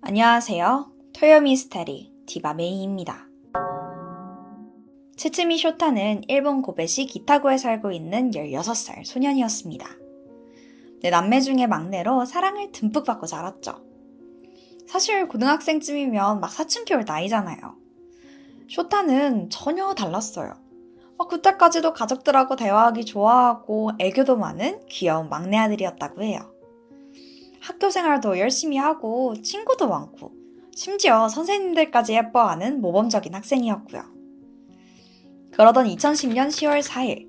안녕하세요. 토요미스테리 디바메이입니다. 츠츠미 쇼타는 일본 고베시 기타구에 살고 있는 16살 소년이었습니다. 남매 중에 막내로 사랑을 듬뿍 받고 자랐죠. 사실 고등학생쯤이면 막 사춘기 올 나이잖아요. 쇼타는 전혀 달랐어요. 그때까지도 가족들하고 대화하기 좋아하고 애교도 많은 귀여운 막내 아들이었다고 해요. 학교 생활도 열심히 하고 친구도 많고 심지어 선생님들까지 예뻐하는 모범적인 학생이었고요. 그러던 2010년 10월 4일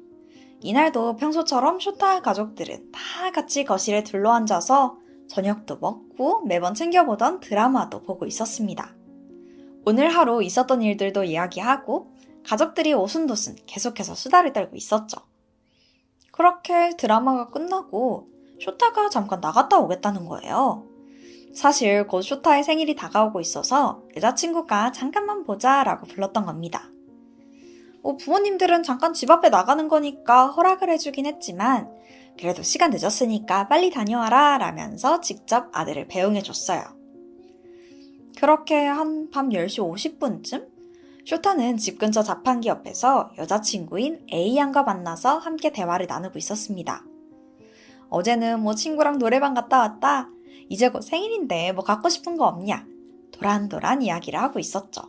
이날도 평소처럼 쇼타 가족들은 다 같이 거실에 둘러앉아서 저녁도 먹고 매번 챙겨보던 드라마도 보고 있었습니다. 오늘 하루 있었던 일들도 이야기하고 가족들이 오순도순 계속해서 수다를 떨고 있었죠. 그렇게 드라마가 끝나고 쇼타가 잠깐 나갔다 오겠다는 거예요. 사실 곧 쇼타의 생일이 다가오고 있어서 여자친구가 잠깐만 보자 라고 불렀던 겁니다. 부모님들은 잠깐 집 앞에 나가는 거니까 허락을 해주긴 했지만 그래도 시간 늦었으니까 빨리 다녀와라 라면서 직접 아들을 배웅해줬어요. 그렇게 한 밤 10시 50분쯤 쇼타는 집 근처 자판기 옆에서 여자친구인 A양과 만나서 함께 대화를 나누고 있었습니다. 어제는 친구랑 노래방 갔다 왔다. 이제 곧 생일인데 갖고 싶은 거 없냐? 도란도란 이야기를 하고 있었죠.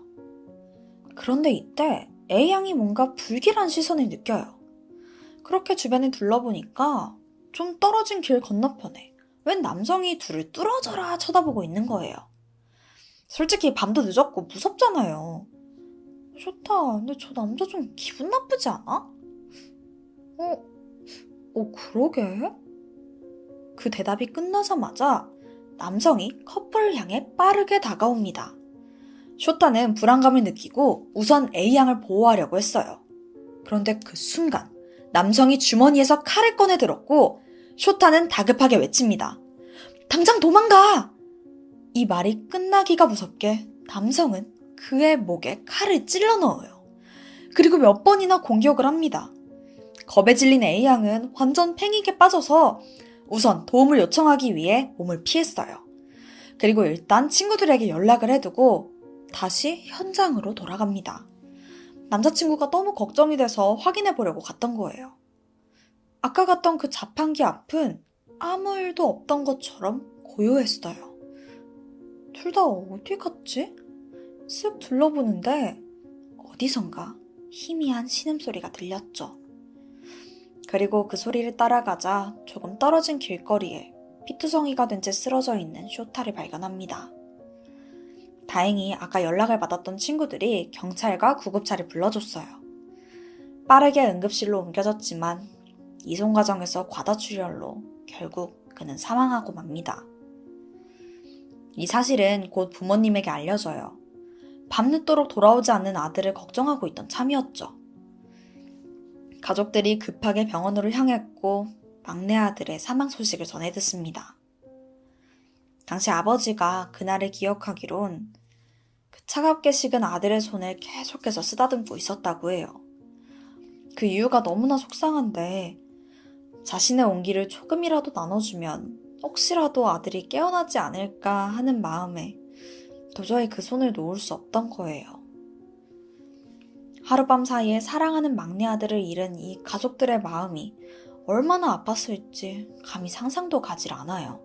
그런데 이때 A양이 뭔가 불길한 시선을 느껴요. 그렇게 주변을 둘러보니까 좀 떨어진 길 건너편에 웬 남성이 둘을 뚫어져라 쳐다보고 있는 거예요. 솔직히 밤도 늦었고 무섭잖아요. 쇼타, 근데 저 남자 좀 기분 나쁘지 않아? 그러게? 그 대답이 끝나자마자 남성이 커플을 향해 빠르게 다가옵니다. 쇼타는 불안감을 느끼고 우선 A양을 보호하려고 했어요. 그런데 그 순간 남성이 주머니에서 칼을 꺼내 들었고 쇼타는 다급하게 외칩니다. 당장 도망가! 이 말이 끝나기가 무섭게 남성은 그의 목에 칼을 찔러 넣어요. 그리고 몇 번이나 공격을 합니다. 겁에 질린 A양은 완전 패닉에 빠져서 우선 도움을 요청하기 위해 몸을 피했어요. 그리고 일단 친구들에게 연락을 해두고 다시 현장으로 돌아갑니다. 남자친구가 너무 걱정이 돼서 확인해 보려고 갔던 거예요. 아까 갔던 그 자판기 앞은 아무 일도 없던 것처럼 고요했어요. 둘 다 어디 갔지? 쓱 둘러보는데 어디선가 희미한 신음소리가 들렸죠. 그리고 그 소리를 따라가자 조금 떨어진 길거리에 피투성이가 된 채 쓰러져 있는 쇼타를 발견합니다. 다행히 아까 연락을 받았던 친구들이 경찰과 구급차를 불러줬어요. 빠르게 응급실로 옮겨졌지만 이송 과정에서 과다출혈로 결국 그는 사망하고 맙니다. 이 사실은 곧 부모님에게 알려져요. 밤늦도록 돌아오지 않는 아들을 걱정하고 있던 참이었죠. 가족들이 급하게 병원으로 향했고 막내 아들의 사망 소식을 전해 듣습니다. 당시 아버지가 그날을 기억하기론 그 차갑게 식은 아들의 손을 계속해서 쓰다듬고 있었다고 해요. 그 이유가 너무나 속상한데 자신의 온기를 조금이라도 나눠주면 혹시라도 아들이 깨어나지 않을까 하는 마음에 도저히 그 손을 놓을 수 없던 거예요. 하룻밤 사이에 사랑하는 막내 아들을 잃은 이 가족들의 마음이 얼마나 아팠을지 감히 상상도 가질 않아요.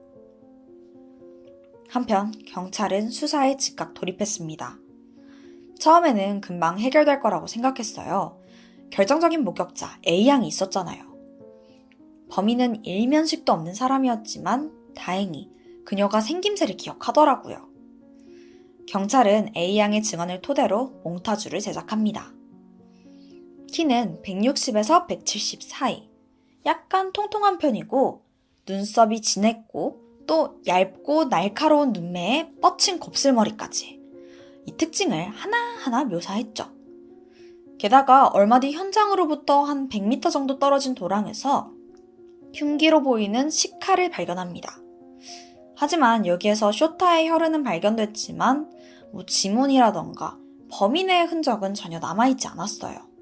한편 경찰은 수사에 즉각 돌입했습니다. 처음에는 금방 해결될 거라고 생각했어요. 결정적인 목격자 A양이 있었잖아요. 범인은 일면식도 없는 사람이었지만 다행히 그녀가 생김새를 기억하더라고요. 경찰은 A양의 증언을 토대로 몽타주를 제작합니다. 키는 160에서 170 사이, 약간 통통한 편이고 눈썹이 진했고 또 얇고 날카로운 눈매에 뻗친 곱슬머리까지 이 특징을 하나하나 묘사했죠. 게다가 얼마 뒤 현장으로부터 한 100m 정도 떨어진 도랑에서 흉기로 보이는 식칼을 발견합니다. 하지만 여기에서 쇼타의 혈흔은 발견됐지만 지문이라던가 범인의 흔적은 전혀 남아있지 않았어요.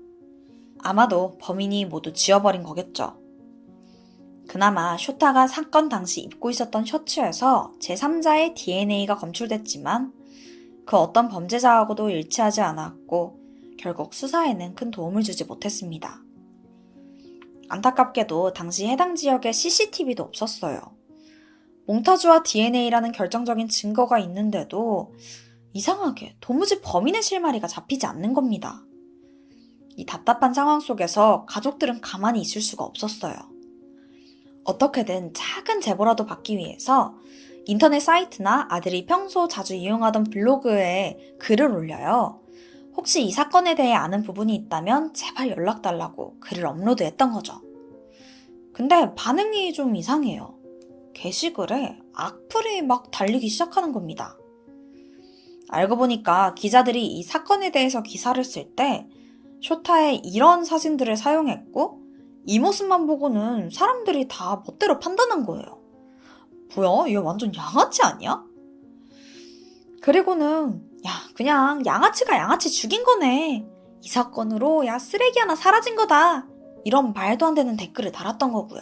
아마도 범인이 모두 지워버린 거겠죠. 그나마 쇼타가 사건 당시 입고 있었던 셔츠에서 제3자의 DNA가 검출됐지만 그 어떤 범죄자하고도 일치하지 않았고 결국 수사에는 큰 도움을 주지 못했습니다. 안타깝게도 당시 해당 지역에 CCTV도 없었어요. 몽타주와 DNA라는 결정적인 증거가 있는데도 이상하게 도무지 범인의 실마리가 잡히지 않는 겁니다. 이 답답한 상황 속에서 가족들은 가만히 있을 수가 없었어요. 어떻게든 작은 제보라도 받기 위해서 인터넷 사이트나 아들이 평소 자주 이용하던 블로그에 글을 올려요. 혹시 이 사건에 대해 아는 부분이 있다면 제발 연락달라고 글을 업로드했던 거죠. 근데 반응이 좀 이상해요. 게시글에 악플이 막 달리기 시작하는 겁니다. 알고 보니까 기자들이 이 사건에 대해서 기사를 쓸 때 쇼타의 이런 사진들을 사용했고 이 모습만 보고는 사람들이 다 멋대로 판단한 거예요. 뭐야? 얘 완전 양아치 아니야? 그리고는 그냥 양아치가 양아치 죽인 거네. 이 사건으로 쓰레기 하나 사라진 거다. 이런 말도 안 되는 댓글을 달았던 거고요.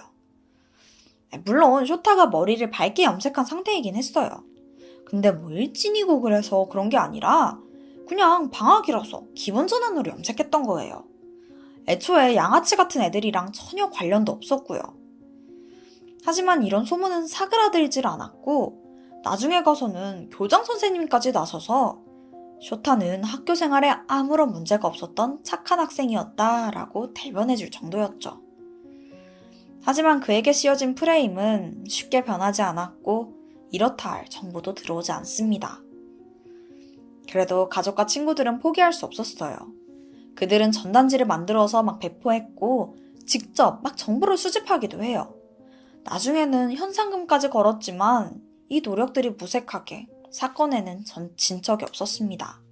물론 쇼타가 머리를 밝게 염색한 상태이긴 했어요. 근데 뭐 일진이고 그래서 그런 게 아니라 그냥 방학이라서 기분 전환으로 염색했던 거예요. 애초에 양아치 같은 애들이랑 전혀 관련도 없었고요. 하지만 이런 소문은 사그라들질 않았고 나중에 가서는 교장 선생님까지 나서서 쇼타는 학교 생활에 아무런 문제가 없었던 착한 학생이었다라고 대변해줄 정도였죠. 하지만 그에게 씌워진 프레임은 쉽게 변하지 않았고 이렇다 할 정보도 들어오지 않습니다. 그래도 가족과 친구들은 포기할 수 없었어요. 그들은 전단지를 만들어서 막 배포했고 직접 막 정보를 수집하기도 해요. 나중에는 현상금까지 걸었지만 이 노력들이 무색하게 사건에는 진 적이 없었습니다.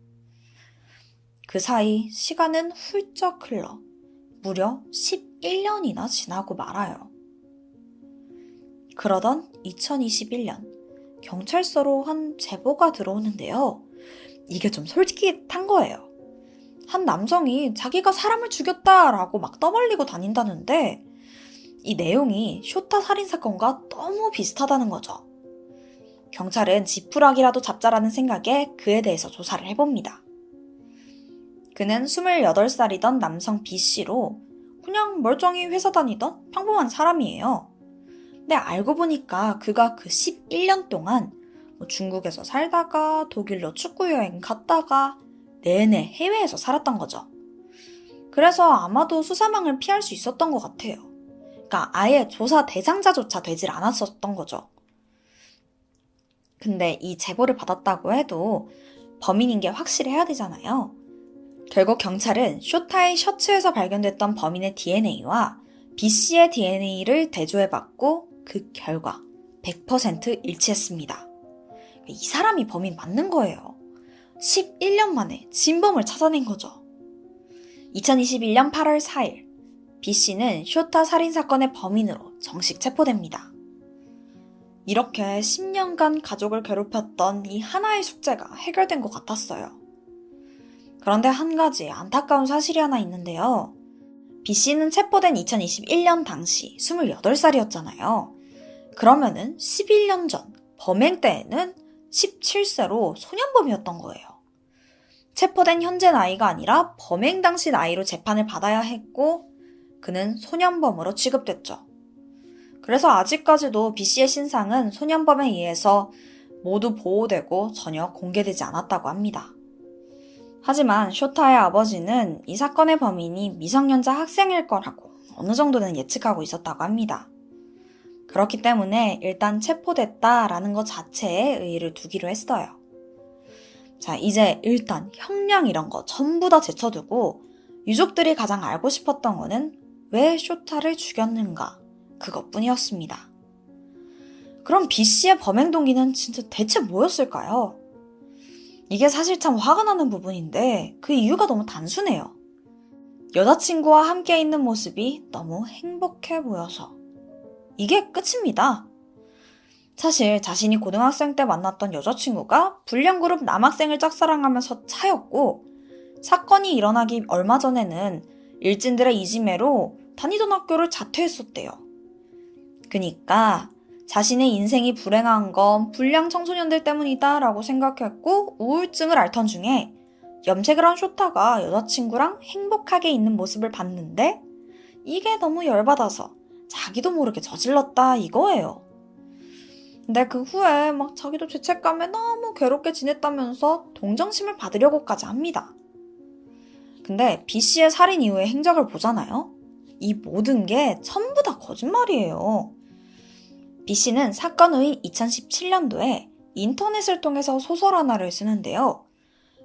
그 사이 시간은 훌쩍 흘러 무려 11년이나 지나고 말아요. 그러던 2021년 경찰서로 한 제보가 들어오는데요. 이게 좀 솔직한 거예요. 한 남성이 자기가 사람을 죽였다라고 막 떠벌리고 다닌다는데 이 내용이 쇼타 살인사건과 너무 비슷하다는 거죠. 경찰은 지푸라기라도 잡자라는 생각에 그에 대해서 조사를 해봅니다. 그는 28살이던 남성 B씨로 그냥 멀쩡히 회사 다니던 평범한 사람이에요. 근데 알고 보니까 그가 그 11년 동안 중국에서 살다가 독일로 축구여행 갔다가 내내 해외에서 살았던 거죠. 그래서 아마도 수사망을 피할 수 있었던 것 같아요. 그러니까 아예 조사 대상자조차 되질 않았었던 거죠. 근데 이 제보를 받았다고 해도 범인인 게 확실해야 되잖아요. 결국 경찰은 쇼타의 셔츠에서 발견됐던 범인의 DNA와 B씨의 DNA를 대조해봤고 그 결과 100% 일치했습니다. 이 사람이 범인 맞는 거예요. 11년 만에 진범을 찾아낸 거죠. 2021년 8월 4일 B씨는 쇼타 살인사건의 범인으로 정식 체포됩니다. 이렇게 10년간 가족을 괴롭혔던 이 하나의 숙제가 해결된 것 같았어요. 그런데 한 가지 안타까운 사실이 하나 있는데요. B씨는 체포된 2021년 당시 28살이었잖아요. 그러면은 11년 전 범행 때에는 17세로 소년범이었던 거예요. 체포된 현재 나이가 아니라 범행 당시 나이로 재판을 받아야 했고 그는 소년범으로 취급됐죠. 그래서 아직까지도 B씨의 신상은 소년범에 의해서 모두 보호되고 전혀 공개되지 않았다고 합니다. 하지만 쇼타의 아버지는 이 사건의 범인이 미성년자 학생일 거라고 어느 정도는 예측하고 있었다고 합니다. 그렇기 때문에 일단 체포됐다라는 것 자체에 의의를 두기로 했어요. 자, 이제 일단 형량 이런 거 전부 다 제쳐두고 유족들이 가장 알고 싶었던 거는 왜 쇼타를 죽였는가 그것뿐이었습니다. 그럼 B씨의 범행 동기는 진짜 대체 뭐였을까요? 이게 사실 참 화가 나는 부분인데 그 이유가 너무 단순해요. 여자친구와 함께 있는 모습이 너무 행복해 보여서. 이게 끝입니다. 사실 자신이 고등학생 때 만났던 여자친구가 불량그룹 남학생을 짝사랑하면서 차였고 사건이 일어나기 얼마 전에는 일진들의 이지매로 다니던 학교를 자퇴했었대요. 그니까 자신의 인생이 불행한 건 불량 청소년들 때문이다 라고 생각했고 우울증을 앓던 중에 염색을 한 쇼타가 여자친구랑 행복하게 있는 모습을 봤는데 이게 너무 열받아서 자기도 모르게 저질렀다 이거예요. 근데 그 후에 막 자기도 죄책감에 너무 괴롭게 지냈다면서 동정심을 받으려고까지 합니다. 근데 B씨의 살인 이후의 행적을 보잖아요. 이 모든 게 전부 다 거짓말이에요. B씨는 사건 후인 2017년도에 인터넷을 통해서 소설 하나를 쓰는데요.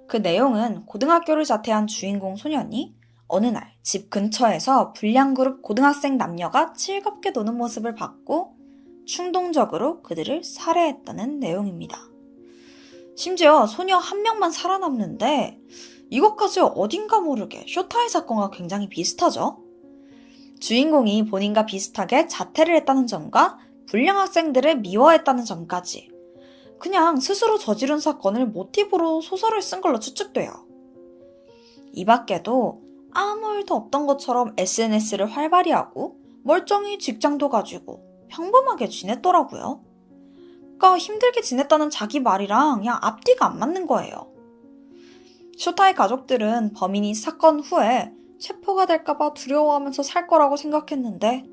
그 내용은 고등학교를 자퇴한 주인공 소년이 어느 날 집 근처에서 불량그룹 고등학생 남녀가 즐겁게 노는 모습을 봤고 충동적으로 그들을 살해했다는 내용입니다. 심지어 소녀 한 명만 살아남는데 이것까지 어딘가 모르게 쇼타의 사건과 굉장히 비슷하죠? 주인공이 본인과 비슷하게 자퇴를 했다는 점과 불량 학생들을 미워했다는 점까지 그냥 스스로 저지른 사건을 모티브로 소설을 쓴 걸로 추측돼요. 이 밖에도 아무 일도 없던 것처럼 SNS를 활발히 하고 멀쩡히 직장도 가지고 평범하게 지냈더라고요. 그러니까 힘들게 지냈다는 자기 말이랑 그냥 앞뒤가 안 맞는 거예요. 쇼타의 가족들은 범인이 사건 후에 체포가 될까봐 두려워하면서 살 거라고 생각했는데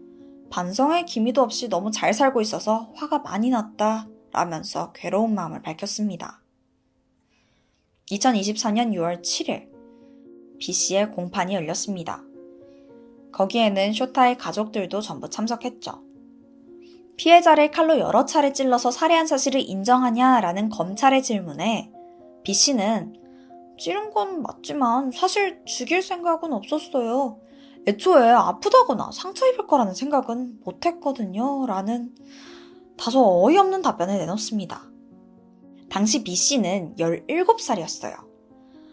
반성의 기미도 없이 너무 잘 살고 있어서 화가 많이 났다 라면서 괴로운 마음을 밝혔습니다. 2024년 6월 7일 B씨의 공판이 열렸습니다. 거기에는 쇼타의 가족들도 전부 참석했죠. 피해자를 칼로 여러 차례 찔러서 살해한 사실을 인정하냐라는 검찰의 질문에 B씨는 찌른 건 맞지만 사실 죽일 생각은 없었어요. 애초에 아프다거나 상처 입을 거라는 생각은 못했거든요. 라는 다소 어이없는 답변을 내놓습니다. 당시 B씨는 17살이었어요.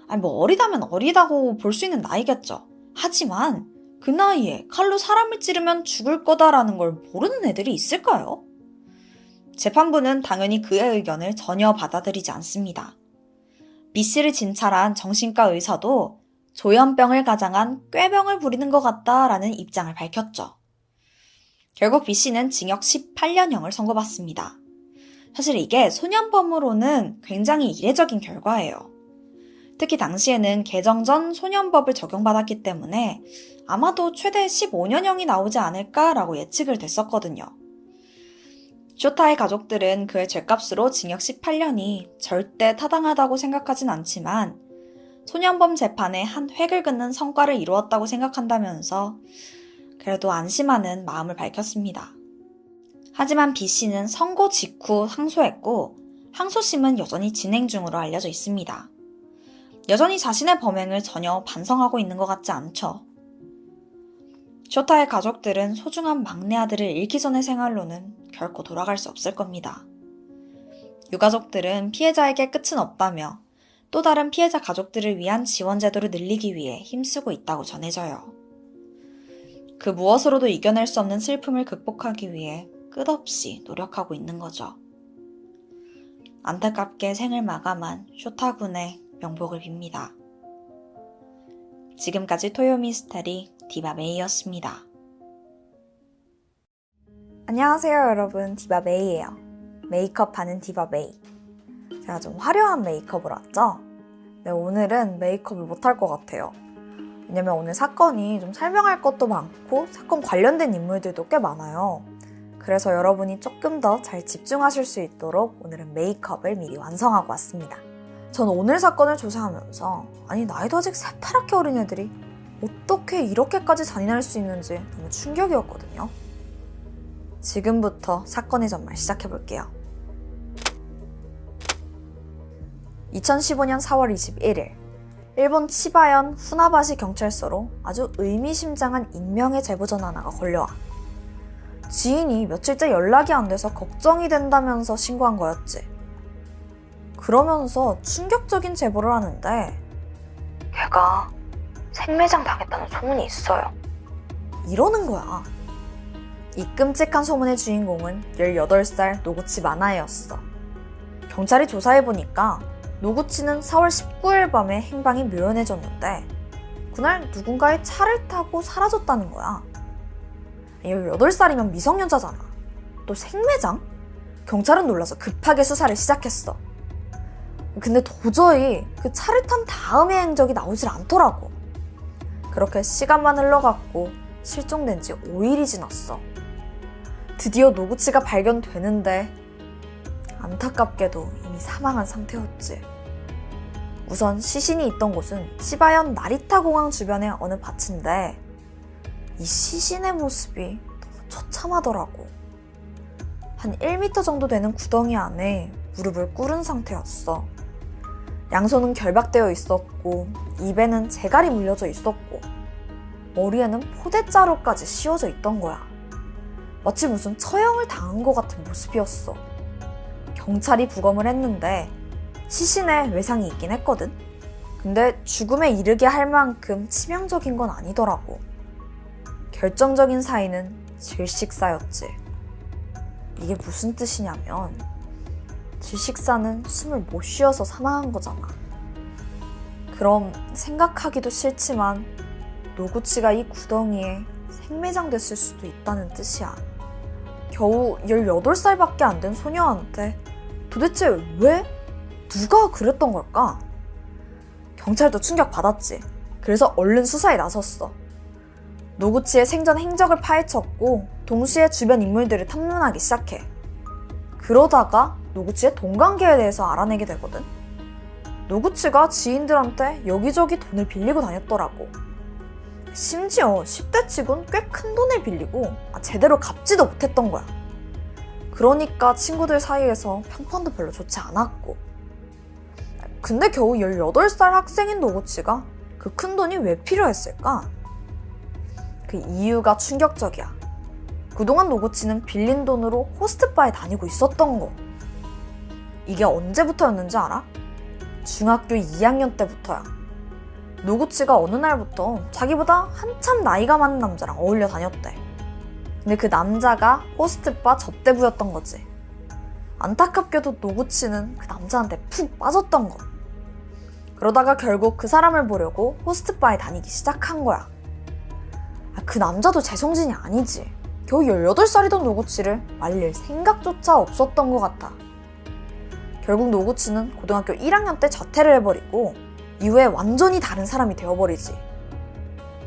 어리다면 어리다고 볼 수 있는 나이겠죠. 하지만 그 나이에 칼로 사람을 찌르면 죽을 거다라는 걸 모르는 애들이 있을까요? 재판부는 당연히 그의 의견을 전혀 받아들이지 않습니다. B씨를 진찰한 정신과 의사도 조현병을 가장한 꾀병을 부리는 것 같다라는 입장을 밝혔죠. 결국 B씨는 징역 18년형을 선고받습니다. 사실 이게 소년범으로는 굉장히 이례적인 결과예요. 특히 당시에는 개정 전 소년법을 적용받았기 때문에 아마도 최대 15년형이 나오지 않을까라고 예측을 됐었거든요. 쇼타의 가족들은 그의 죗값으로 징역 18년이 절대 타당하다고 생각하진 않지만 소년범 재판에 한 획을 긋는 성과를 이루었다고 생각한다면서 그래도 안심하는 마음을 밝혔습니다. 하지만 B씨는 선고 직후 항소했고 항소심은 여전히 진행 중으로 알려져 있습니다. 여전히 자신의 범행을 전혀 반성하고 있는 것 같지 않죠. 쇼타의 가족들은 소중한 막내 아들을 잃기 전의 생활로는 결코 돌아갈 수 없을 겁니다. 유가족들은 피해자에게 끝은 없다며 또 다른 피해자 가족들을 위한 지원 제도를 늘리기 위해 힘쓰고 있다고 전해져요. 그 무엇으로도 이겨낼 수 없는 슬픔을 극복하기 위해 끝없이 노력하고 있는 거죠. 안타깝게 생을 마감한 쇼타군의 명복을 빕니다. 지금까지 토요미스테리 디바메이였습니다. 안녕하세요 여러분, 디바메이예요. 메이크업하는 디바메이. 제가 좀 화려한 메이크업을 왔죠? 네, 오늘은 메이크업을 못할 것 같아요. 왜냐면 오늘 사건이 좀 설명할 것도 많고 사건 관련된 인물들도 꽤 많아요. 그래서 여러분이 조금 더 잘 집중하실 수 있도록 오늘은 메이크업을 미리 완성하고 왔습니다. 전 오늘 사건을 조사하면서 나이도 아직 새파랗게 어린 애들이 어떻게 이렇게까지 잔인할 수 있는지 너무 충격이었거든요. 지금부터 사건의 전말 시작해볼게요. 2015년 4월 21일 일본 치바현 후나바시 경찰서로 아주 의미심장한 익명의 제보 전화가 걸려와. 지인이 며칠째 연락이 안 돼서 걱정이 된다면서 신고한 거였지. 그러면서 충격적인 제보를 하는데 걔가 생매장 당했다는 소문이 있어요. 이러는 거야. 이 끔찍한 소문의 주인공은 18살 노구치 마나에였어. 경찰이 조사해보니까 노구치는 4월 19일 밤에 행방이 묘연해졌는데 그날 누군가의 차를 타고 사라졌다는 거야. 18살이면 미성년자잖아. 또 생매장? 경찰은 놀라서 급하게 수사를 시작했어. 근데 도저히 그 차를 탄 다음의 행적이 나오질 않더라고. 그렇게 시간만 흘러갔고 실종된 지 5일이 지났어. 드디어 노구치가 발견되는데 안타깝게도 이미 사망한 상태였지. 우선 시신이 있던 곳은 치바현 나리타 공항 주변의 어느 밭인데 이 시신의 모습이 너무 처참하더라고. 한 1m 정도 되는 구덩이 안에 무릎을 꿇은 상태였어. 양손은 결박되어 있었고 입에는 재갈이 물려져 있었고 머리에는 포대자루까지 씌워져 있던 거야. 마치 무슨 처형을 당한 것 같은 모습이었어. 경찰이 부검을 했는데 시신에 외상이 있긴 했거든. 근데 죽음에 이르게 할 만큼 치명적인 건 아니더라고. 결정적인 사인은 질식사였지. 이게 무슨 뜻이냐면 질식사는 숨을 못 쉬어서 사망한 거잖아. 그럼 생각하기도 싫지만 노구치가 이 구덩이에 생매장됐을 수도 있다는 뜻이야. 겨우 18살밖에 안 된 소녀한테 도대체 왜? 누가 그랬던 걸까? 경찰도 충격받았지. 그래서 얼른 수사에 나섰어. 노구치의 생전 행적을 파헤쳤고 동시에 주변 인물들을 탐문하기 시작해. 그러다가 노구치의 돈 관계에 대해서 알아내게 되거든. 노구치가 지인들한테 여기저기 돈을 빌리고 다녔더라고. 심지어 10대 치곤 꽤 큰 돈을 빌리고 제대로 갚지도 못했던 거야. 그러니까 친구들 사이에서 평판도 별로 좋지 않았고. 근데 겨우 18살 학생인 노구치가 그 큰 돈이 왜 필요했을까? 그 이유가 충격적이야. 그동안 노구치는 빌린 돈으로 호스트바에 다니고 있었던 거. 이게 언제부터였는지 알아? 중학교 2학년 때부터야. 노구치가 어느 날부터 자기보다 한참 나이가 많은 남자랑 어울려 다녔대. 근데 그 남자가 호스트바 접대부였던 거지. 안타깝게도 노구치는 그 남자한테 푹 빠졌던 거. 그러다가 결국 그 사람을 보려고 호스트바에 다니기 시작한 거야. 그 남자도 제정신이 아니지. 겨우 18살이던 노구치를 말릴 생각조차 없었던 것 같아. 결국 노구치는 고등학교 1학년 때 자퇴를 해버리고 이후에 완전히 다른 사람이 되어버리지.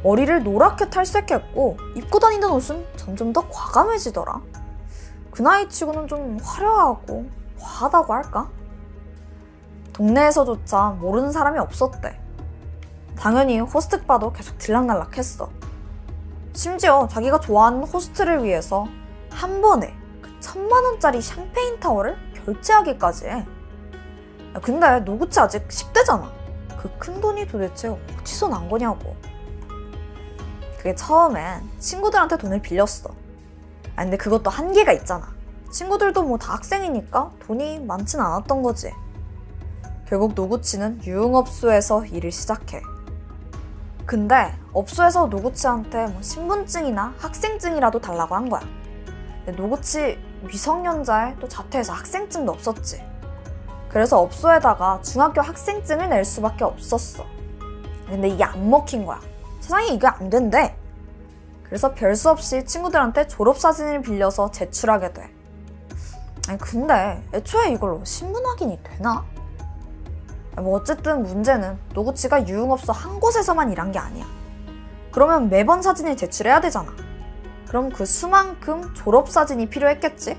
머리를 노랗게 탈색했고 입고 다니던 옷은 점점 더 과감해지더라. 그 나이 치고는 좀 화려하고 과하다고 할까? 동네에서조차 모르는 사람이 없었대. 당연히 호스트바도 계속 들락날락했어. 심지어 자기가 좋아하는 호스트를 위해서 한 번에 그 1000만원짜리 샴페인 타워를 결제하기까지 해. 근데 노구치 아직 10대잖아. 그 큰 돈이 도대체 어디서 난 거냐고. 그게 처음엔 친구들한테 돈을 빌렸어. 근데 그것도 한계가 있잖아. 친구들도 뭐 다 학생이니까 돈이 많진 않았던 거지. 결국 노구치는 유흥업소에서 일을 시작해. 근데 업소에서 노구치한테 뭐 신분증이나 학생증이라도 달라고 한 거야. 근데 노구치 미성년자에 또 자퇴해서 학생증도 없었지. 그래서 업소에다가 중학교 학생증을 낼 수밖에 없었어. 근데 이게 안 먹힌 거야. 세상에 이게 안 된대. 그래서 별 수 없이 친구들한테 졸업사진을 빌려서 제출하게 돼. 아니 근데 애초에 이걸로 신분 확인이 되나? 뭐 어쨌든 문제는 노구치가 유흥업소 한 곳에서만 일한 게 아니야. 그러면 매번 사진을 제출해야 되잖아. 그럼 그 수만큼 졸업사진이 필요했겠지?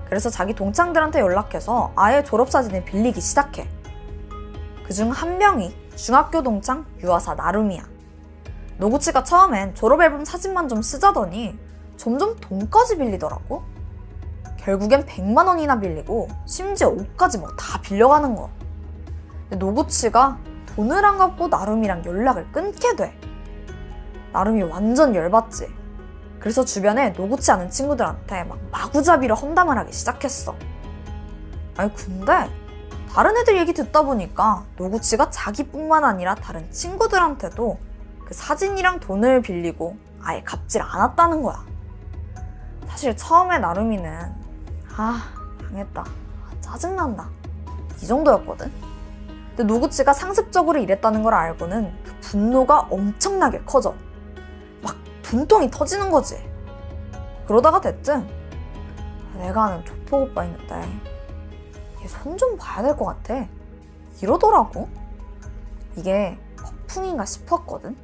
그래서 자기 동창들한테 연락해서 아예 졸업사진을 빌리기 시작해. 그중 한 명이 중학교 동창 유아사 나루미야. 노구치가 처음엔 졸업앨범 사진만 좀 쓰자더니 점점 돈까지 빌리더라고. 결국엔 100만 원이나 빌리고 심지어 옷까지 뭐 다 빌려가는 거. 근데 노구치가 돈을 안 갚고 나루미랑 연락을 끊게 돼. 나루미 완전 열받지. 그래서 주변에 노구치 아는 친구들한테 막 마구잡이로 험담을 하기 시작했어. 아니 근데 다른 애들 얘기 듣다 보니까 노구치가 자기뿐만 아니라 다른 친구들한테도 그 사진이랑 돈을 빌리고 아예 갚질 않았다는 거야. 사실 처음에 나루미는 당했다, 짜증난다 이 정도였거든. 근데 노구치가 상습적으로 이랬다는 걸 알고는 그 분노가 엄청나게 커져. 막 분통이 터지는 거지. 그러다가 대뜸 내가 아는 조폭 오빠 있는데 얘 손 좀 봐야 될 것 같아. 이러더라고. 이게 허풍인가 싶었거든.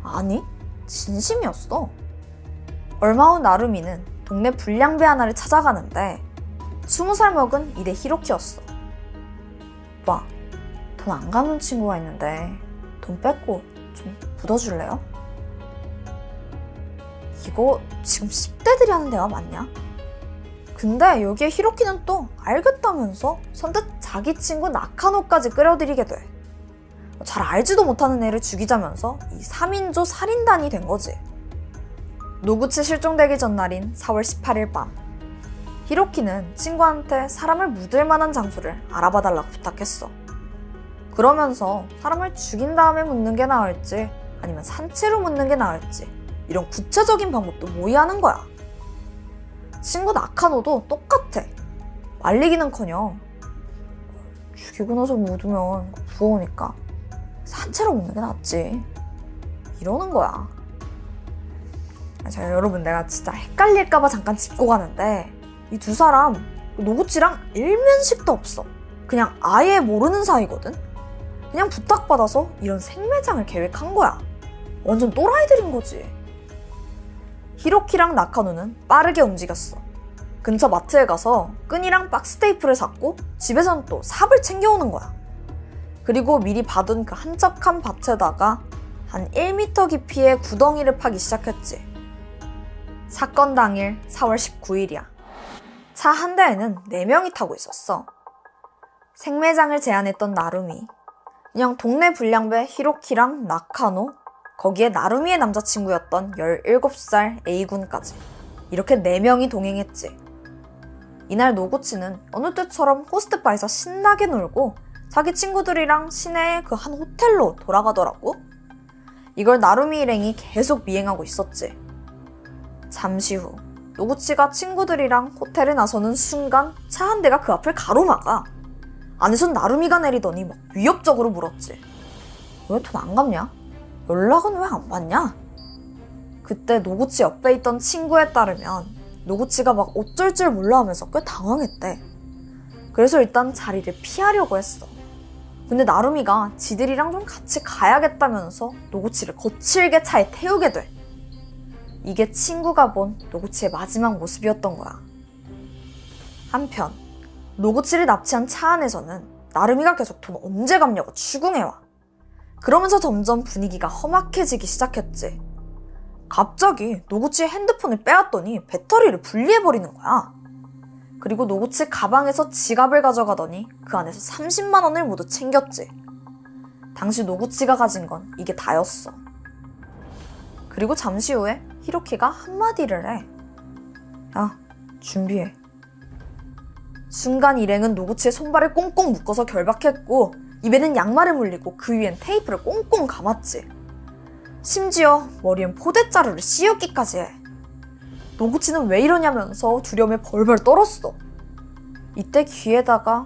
아니, 진심이었어. 얼마 후 나루미는 동네 불량배 하나를 찾아가는데 20살 먹은 이대 히로키였어. 오빠, 돈 안 갚는 친구가 있는데 돈 뺏고 좀 묻어줄래요? 이거 지금 10대들이 하는 대화 맞냐? 근데 여기에 히로키는 또 알겠다면서 선뜻 자기 친구 나카노까지 끌어들이게 돼. 잘 알지도 못하는 애를 죽이자면서 이 3인조 살인단이 된 거지. 노구치 실종되기 전날인 4월 18일 밤, 히로키는 친구한테 사람을 묻을 만한 장소를 알아봐달라고 부탁했어. 그러면서 사람을 죽인 다음에 묻는 게 나을지 아니면 산채로 묻는 게 나을지 이런 구체적인 방법도 모의하는 거야. 친구 나카노도 똑같아. 말리기는커녕 죽이고 나서 묻으면 부어오니까 산채로 묻는 게 낫지 이러는 거야. 자, 여러분, 내가 진짜 헷갈릴까봐 잠깐 짚고 가는데 이 두 사람 노구치랑 일면식도 없어. 그냥 아예 모르는 사이거든. 그냥 부탁받아서 이런 생매장을 계획한 거야. 완전 또라이들인 거지. 히로키랑 나카노는 빠르게 움직였어. 근처 마트에 가서 끈이랑 박스 테이프를 샀고 집에선 또 삽을 챙겨오는 거야. 그리고 미리 봐둔 그 한적한 밭에다가 한 1m 깊이의 구덩이를 파기 시작했지. 사건 당일 4월 19일이야. 차 한 대에는 4명이 타고 있었어. 생매장을 제안했던 나루미, 그냥 동네 불량배 히로키랑 나카노, 거기에 나루미의 남자친구였던 17살 A군까지 이렇게 4명이 동행했지. 이날 노구치는 어느 때처럼 호스트바에서 신나게 놀고 자기 친구들이랑 시내의 그 한 호텔로 돌아가더라고. 이걸 나루미 일행이 계속 미행하고 있었지. 잠시 후 노구치가 친구들이랑 호텔에 나서는 순간 차 한 대가 그 앞을 가로막아. 안에선 나루미가 내리더니 막 위협적으로 물었지. 왜 돈 안 갚냐? 연락은 왜 안 받냐? 그때 노구치 옆에 있던 친구에 따르면 노구치가 막 어쩔 줄 몰라 하면서 꽤 당황했대. 그래서 일단 자리를 피하려고 했어. 근데 나루미가 지들이랑 좀 같이 가야겠다면서 노구치를 거칠게 차에 태우게 돼. 이게 친구가 본 노구치의 마지막 모습이었던 거야. 한편 노구치를 납치한 차 안에서는 나루미가 계속 돈 언제 갚냐고 추궁해와. 그러면서 점점 분위기가 험악해지기 시작했지. 갑자기 노구치의 핸드폰을 빼앗더니 배터리를 분리해버리는 거야. 그리고 노구치 가방에서 지갑을 가져가더니 그 안에서 30만 원을 모두 챙겼지. 당시 노구치가 가진 건 이게 다였어. 그리고 잠시 후에 히로키가 한마디를 해. 야, 준비해. 순간 일행은 노구치의 손발을 꽁꽁 묶어서 결박했고 입에는 양말을 물리고 그 위엔 테이프를 꽁꽁 감았지. 심지어 머리엔 포대자루를 씌우기까지 해. 노구치는 왜 이러냐면서 두려움에 벌벌 떨었어. 이때 귀에다가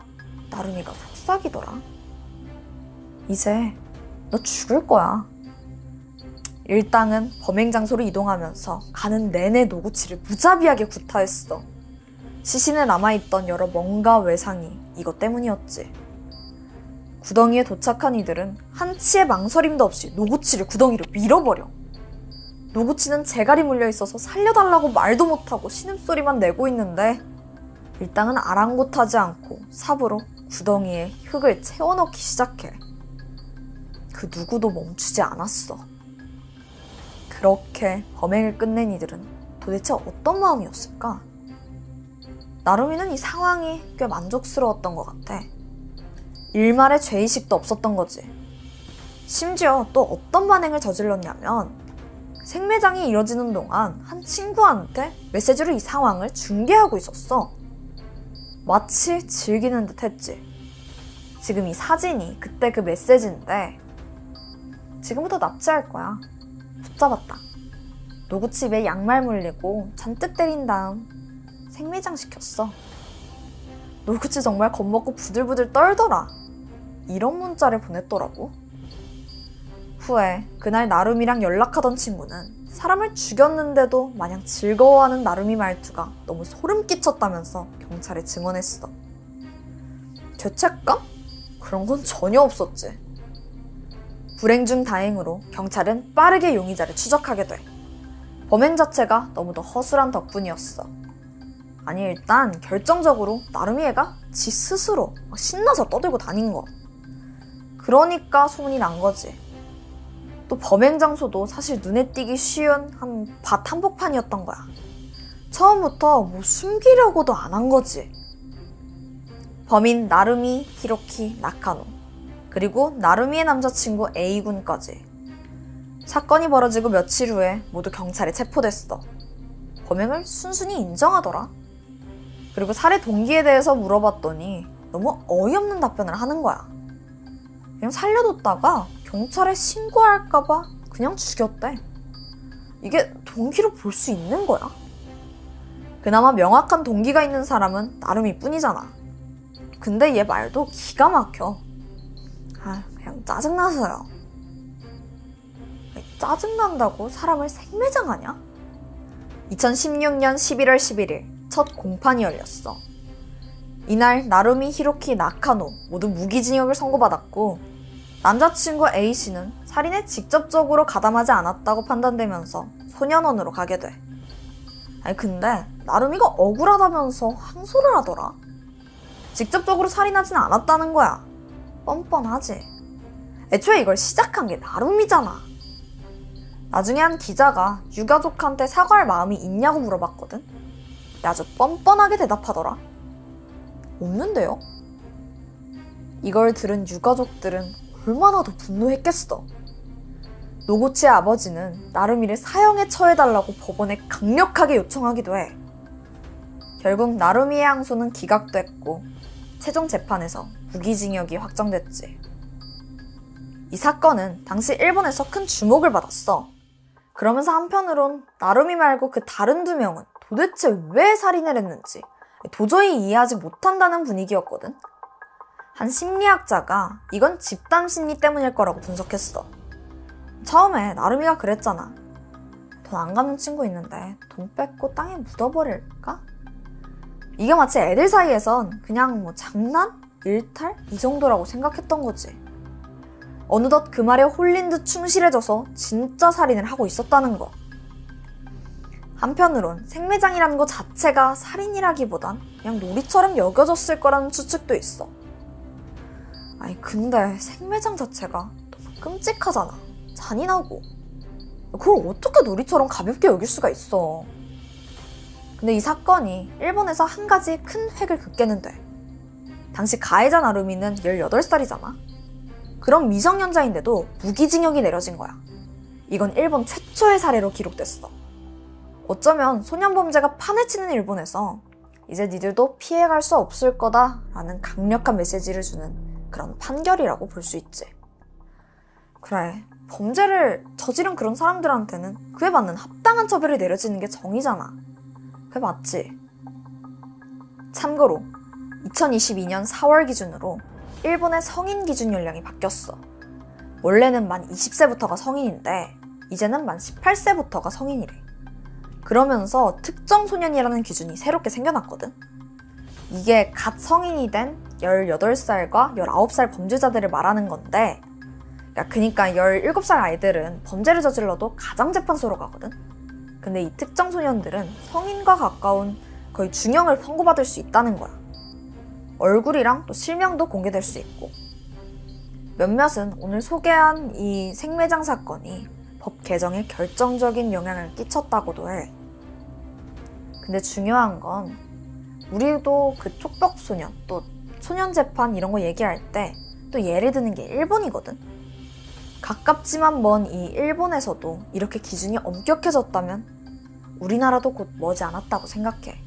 나루미가 속삭이더라. 이제 너 죽을 거야. 일당은 범행 장소로 이동하면서 가는 내내 노구치를 무자비하게 구타했어. 시신에 남아있던 여러 뭔가 외상이 이것 때문이었지. 구덩이에 도착한 이들은 한치의 망설임도 없이 노구치를 구덩이로 밀어버려. 노구치는 재갈이 물려있어서 살려달라고 말도 못하고 신음소리만 내고 있는데 일당은 아랑곳하지 않고 삽으로 구덩이에 흙을 채워넣기 시작해. 그 누구도 멈추지 않았어. 그렇게 범행을 끝낸 이들은 도대체 어떤 마음이었을까? 나루미는 이 상황이 꽤 만족스러웠던 것 같아. 일말의 죄의식도 없었던 거지. 심지어 또 어떤 반응을 저질렀냐면 생매장이 이뤄지는 동안 한 친구한테 메시지로 이 상황을 중계하고 있었어. 마치 즐기는 듯 했지. 지금 이 사진이 그때 그 메시지인데 지금부터 납치할 거야. 붙잡았다. 노구치 입에 양말 물리고 잔뜩 때린 다음 생매장 시켰어. 노구치 정말 겁먹고 부들부들 떨더라. 이런 문자를 보냈더라고. 후에 그날 나루미랑 연락하던 친구는 사람을 죽였는데도 마냥 즐거워하는 나루미 말투가 너무 소름 끼쳤다면서 경찰에 증언했어. 죄책감? 그런 건 전혀 없었지. 불행 중 다행으로 경찰은 빠르게 용의자를 추적하게 돼. 범행 자체가 너무도 허술한 덕분이었어. 아니 일단 결정적으로 나루미 애가 지 스스로 막 신나서 떠들고 다닌 거. 그러니까 소문이 난 거지. 또 범행 장소도 사실 눈에 띄기 쉬운 한 밭 한복판이었던 거야. 처음부터 뭐 숨기려고도 안 한 거지. 범인 나루미 히로키 나카노, 그리고 나루미의 남자친구 A군까지. 사건이 벌어지고 며칠 후에 모두 경찰에 체포됐어. 범행을 순순히 인정하더라. 그리고 살해 동기에 대해서 물어봤더니 너무 어이없는 답변을 하는 거야. 그냥 살려뒀다가 경찰에 신고할까봐 그냥 죽였대. 이게 동기로 볼 수 있는 거야? 그나마 명확한 동기가 있는 사람은 나루미 뿐이잖아. 근데 얘 말도 기가 막혀. 그냥 짜증나서요. 짜증난다고 사람을 생매장하냐? 2016년 11월 11일 첫 공판이 열렸어. 이날 나루미 히로키 나카노 모두 무기징역을 선고받았고, 남자친구 A씨는 살인에 직접적으로 가담하지 않았다고 판단되면서 소년원으로 가게 돼. 근데 나루미가 억울하다면서 항소를 하더라. 직접적으로 살인하진 않았다는 거야. 뻔뻔하지. 애초에 이걸 시작한 게 나루미잖아. 나중에 한 기자가 유가족한테 사과할 마음이 있냐고 물어봤거든. 근데 아주 뻔뻔하게 대답하더라. 없는데요? 이걸 들은 유가족들은 얼마나 더 분노했겠어. 노구치의 아버지는 나루미를 사형에 처해달라고 법원에 강력하게 요청하기도 해. 결국 나루미의 항소는 기각됐고 최종 재판에서 무기징역이 확정됐지. 이 사건은 당시 일본에서 큰 주목을 받았어. 그러면서 한편으론 나루미 말고 그 다른 두 명은 도대체 왜 살인을 했는지 도저히 이해하지 못한다는 분위기였거든. 한 심리학자가 이건 집단 심리 때문일 거라고 분석했어. 처음에 나루미가 그랬잖아. 돈 안 갚는 친구 있는데 돈 뺏고 땅에 묻어버릴까? 이게 마치 애들 사이에선 그냥 뭐 장난? 일탈? 이 정도라고 생각했던 거지. 어느덧 그 말에 홀린 듯 충실해져서 진짜 살인을 하고 있었다는 거. 한편으론 생매장이라는 것 자체가 살인이라기보단 그냥 놀이처럼 여겨졌을 거라는 추측도 있어. 근데 생매장 자체가 너무 끔찍하잖아. 잔인하고. 그걸 어떻게 놀이처럼 가볍게 여길 수가 있어. 근데 이 사건이 일본에서 한 가지 큰 획을 긋게는 돼. 당시 가해자 나루미는 18살이잖아. 그런 미성년자인데도 무기징역이 내려진 거야. 이건 일본 최초의 사례로 기록됐어. 어쩌면 소년범죄가 판을 치는 일본에서 이제 니들도 피해갈 수 없을 거다라는 강력한 메시지를 주는 그런 판결이라고 볼 수 있지. 그래, 범죄를 저지른 그런 사람들한테는 그에 맞는 합당한 처벌이 내려지는 게 정의잖아. 그게 맞지? 참고로 2022년 4월 기준으로 일본의 성인 기준 연령이 바뀌었어. 원래는 만 20세부터가 성인인데 이제는 만 18세부터가 성인이래. 그러면서 특정 소년이라는 기준이 새롭게 생겨났거든. 이게 갓 성인이 된 18살과 19살 범죄자들을 말하는 건데, 그러니까 17살 아이들은 범죄를 저질러도 가정재판소로 가거든. 근데 이 특정 소년들은 성인과 가까운 거의 중형을 선고받을 수 있다는 거야. 얼굴이랑 또 실명도 공개될 수 있고. 몇몇은 오늘 소개한 이 생매장 사건이 법 개정에 결정적인 영향을 끼쳤다고도 해. 근데 중요한 건 우리도 그 촉법소년 또 소년재판 이런 거 얘기할 때 또 예를 드는 게 일본이거든. 가깝지만 먼 이 일본에서도 이렇게 기준이 엄격해졌다면 우리나라도 곧 머지않았다고 생각해.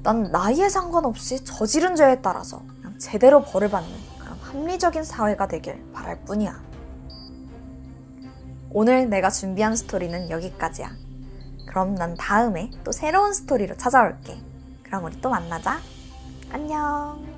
난 나이에 상관없이 저지른 죄에 따라서 그냥 제대로 벌을 받는 그런 합리적인 사회가 되길 바랄 뿐이야. 오늘 내가 준비한 스토리는 여기까지야. 그럼 난 다음에 또 새로운 스토리로 찾아올게. 그럼 우리 또 만나자. 안녕.